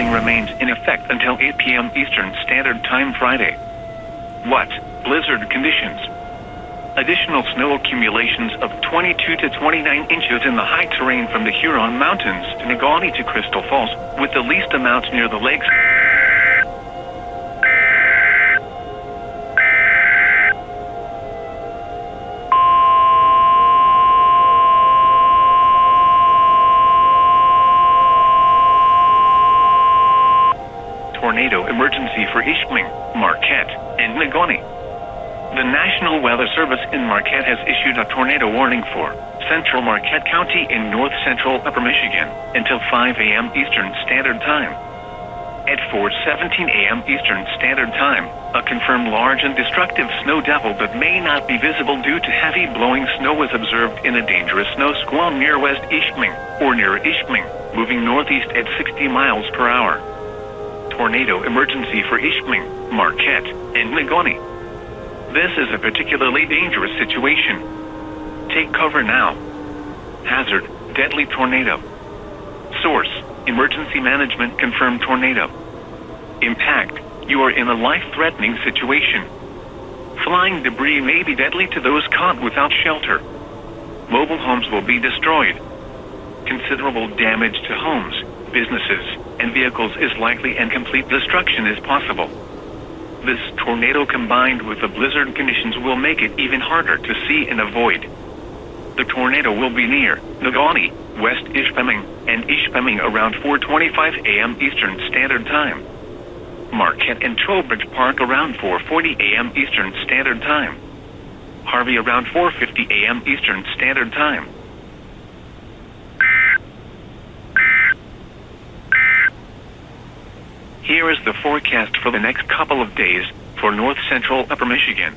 warning remains in effect until 8 p.m. Eastern Standard Time Friday. What? Blizzard conditions. Additional snow accumulations of 22 to 29 inches in the high terrain from the Huron Mountains to Negaunee to Crystal Falls, with the least amount near the lakes. Tornado emergency for Ishpeming, Marquette, and Negaunee. The National Weather Service in Marquette has issued a tornado warning for central Marquette County in north-central Upper Michigan until 5 a.m. Eastern Standard Time. At 4:17 a.m. Eastern Standard Time, a confirmed large and destructive snow devil that may not be visible due to heavy blowing snow was observed in a dangerous snow squall near West Ishpeming, or near Ishpeming, moving northeast at 60 miles per hour. Tornado emergency for Ishpeming, Marquette, and Negaunee. This is a particularly dangerous situation. Take cover now. Hazard, deadly tornado. Source, emergency management confirmed tornado. Impact, you are in a life-threatening situation. Flying debris may be deadly to those caught without shelter. Mobile homes will be destroyed. Considerable damage to homes, businesses, and vehicles is likely, and complete destruction is possible. This tornado combined with the blizzard conditions will make it even harder to see and avoid. The tornado will be near Negaunee, West Ishpeming, and Ishpeming around 4:25 a.m. Eastern Standard Time. Marquette and Trowbridge Park around 4:40 a.m. Eastern Standard Time. Harvey around 4:50 a.m. Eastern Standard Time. Here is the forecast for the next couple of days for north-central Upper Michigan.